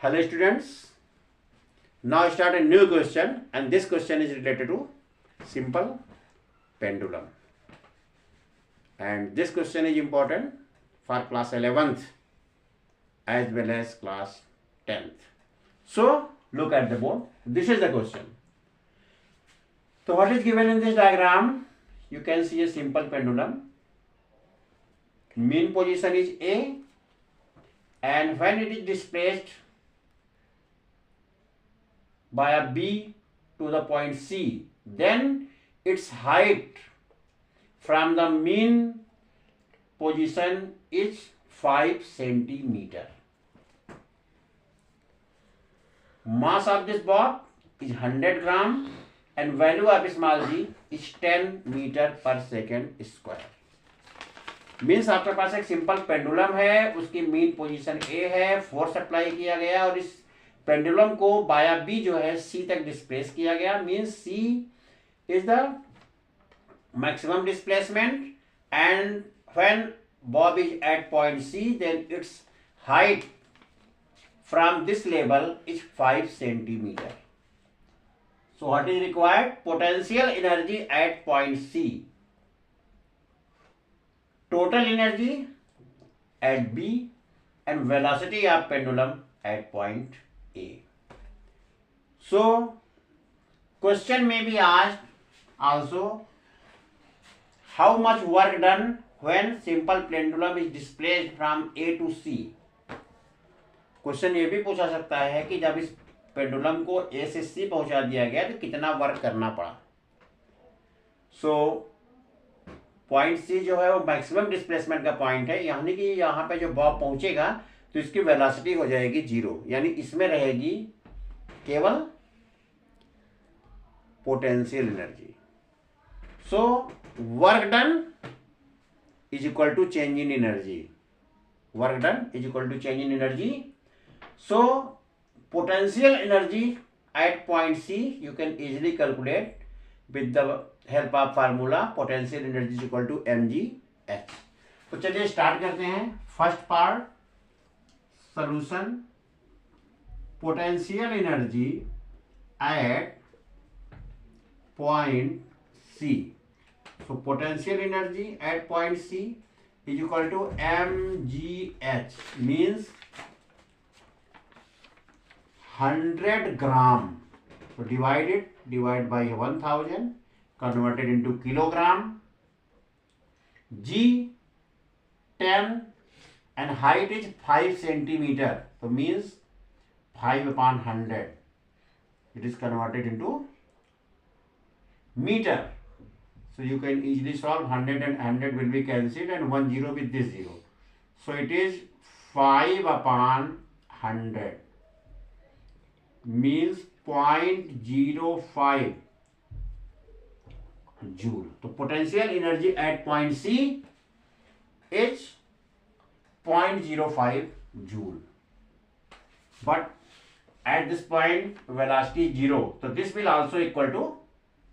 Hello students, now start a new question, and this question is related to simple pendulum, and this question is important for class 11th as well as class 10th. So look at the board. This is the question. So what is given in this diagram? You can see a simple pendulum. Mean position is A, and when it is displaced by a B to the point C, then its height from the mean position is 5 centimeter. Mass of this bob is 100 gram and value of small g is 10 metre पर second square. Means आपके पास एक simple pendulum है, उसकी mean position A है, force apply किया गया और इस पेंडुलम को बाया बी जो है सी तक डिस्प्लेस किया गया. Means C is the maximum displacement and when bob is at point C, then its height from this level is 5 centimeter. So what is required? Potential energy at point C, total energy at B, and velocity of pendulum at point A. So question may be asked also, how much work done when simple pendulum is displaced from A to C. Question ये भी पूछा सकता है कि जब इस pendulum को ए से सी पहुंचा दिया गया तो कितना वर्क करना पड़ा. सो पॉइंट सी जो है वो मैक्सिमम डिस्प्लेसमेंट का पॉइंट है, यानी कि यहाँ पे जो बॉब पहुंचेगा तो इसकी वेलोसिटी हो जाएगी 0, यानी इसमें रहेगी केवल potential energy. So work done is equal to change in energy. Work done is equal to change in energy. So potential energy at point C you can easily calculate with the help of formula potential energy is equal to mgh. तो चलिए start करते हैं. First part solution. Potential energy at point C. So potential energy at point C is equal to mgh, means 100 gram. So divide by 1000, converted into kilogram. G 10 and height is 5 centimeter. So means 5 upon 100. It is converted into meter. So you can easily solve 100 and 100 will be cancelled and 1 0 with this 0. So it is 5 upon 100, means 0.05 joule. So potential energy at point C is 0.05 joule. But at this point velocity is 0. So this will also equal to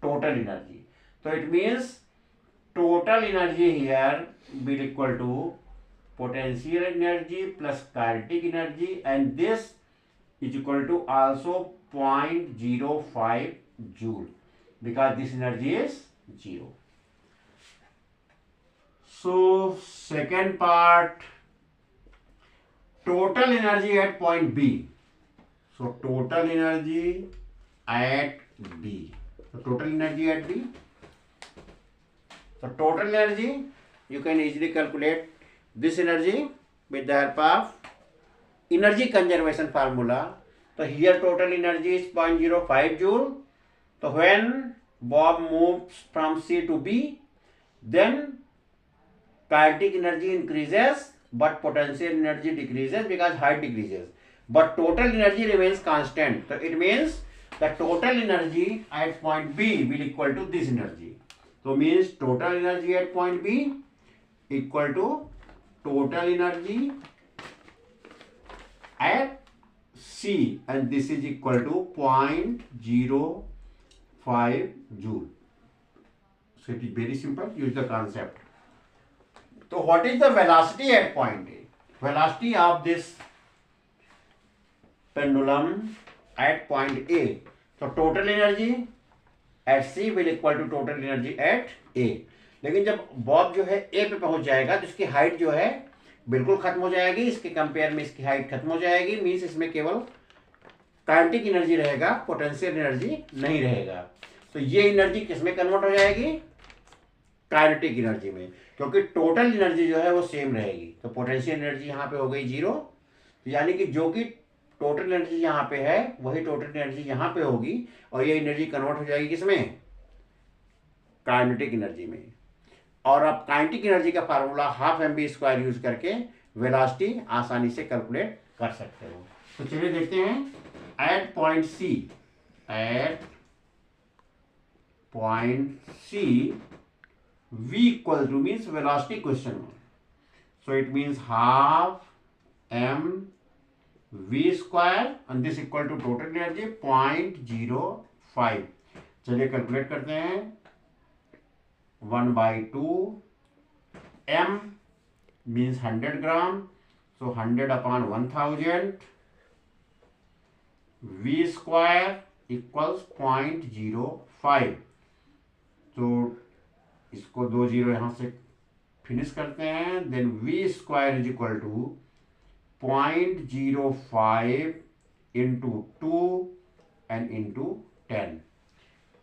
total energy. So it means total energy here will equal to potential energy plus kinetic energy, and this is equal to also 0.05 joule because this energy is 0. So second part, total energy at point B. So total energy at B. So total energy at B. So total energy you can easily calculate this energy with the help of energy conservation formula. So here total energy is 0.05 joule. So when bob moves from C to B, then kinetic energy increases but potential energy decreases because height decreases, but total energy remains constant. So it means the total energy at point B will equal to this energy. So means total energy at point B equal to total energy at C, and this is equal to 0.05 joule. So it is very simple. Use the concept. So what is the velocity at point A? Velocity of this pendulum at point A. So total energy at C will equal to total energy at A. लेकिन जब Bob जो है A पे पहुंच जाएगा तो इसकी height जो है बिल्कुल खत्म हो जाएगी, इसके कंपेयर में इसकी हाइट खत्म हो जाएगी, मीन्स इसमें केवल काइनेटिक एनर्जी रहेगा, पोटेंशियल एनर्जी नहीं रहेगा। तो ये एनर्जी किसमें कन्वर्ट हो जाएगी? काइनेटिक एनर्जी में, क्योंकि टोटल एनर्जी जो है वो सेम रहेगी। तो पोटेंशियल एनर्जी यहाँ पे हो गई 0, तो यानी कि जो कि टोटल एनर्जी यहाँ पे है वही टोटल एनर्जी यहाँ पे होगी, और ये एनर्जी कन्वर्ट हो जाएगी किसमें? काइनेटिक एनर्जी में। और आप काइनेटिक एनर्जी का फार्मूला ½ mv² यूज करके वेलोसिटी आसानी से कैलकुलेट कर सकते हो। तो चलिए देखते हैं, at point C v equal to means velocity question mark, so it means ½ mv² and this equal to total energy 0.05। चलिए कैलकुलेट करते हैं, 1/2 m means 100 ग्राम, so 100/1000 v² equals 0.05। तो इसको 2 0 यहाँ से फिनिश करते हैं, then v² is equal to 0.05 into 2 and into 10।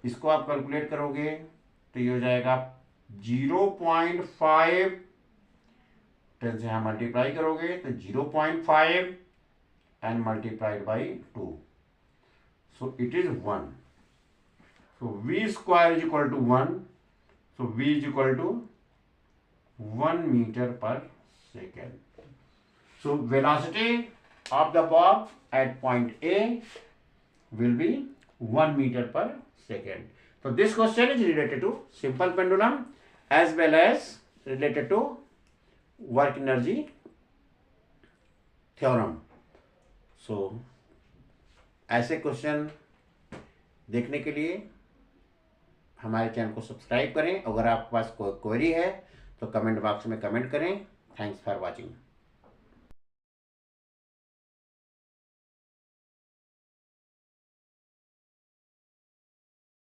इसको आप कैलकुलेट करोगे तो ये हो जाएगा 0.5, 10 से यहाँ मल्टीप्लाई करोगे तो 0.5 and multiplied by 2, so it is 1। So v² is equal to 1, so v is equal to 1 meter per second. So velocity of the bob at point A will be 1 meter per second. So this question is related to simple pendulum as well as related to work energy theorem. So ऐसे question देखने के लिए हमारे channel को subscribe करें। अगर आपके पास कोई क्वेरी है तो कमेंट बॉक्स में कमेंट करें। Thanks for watching.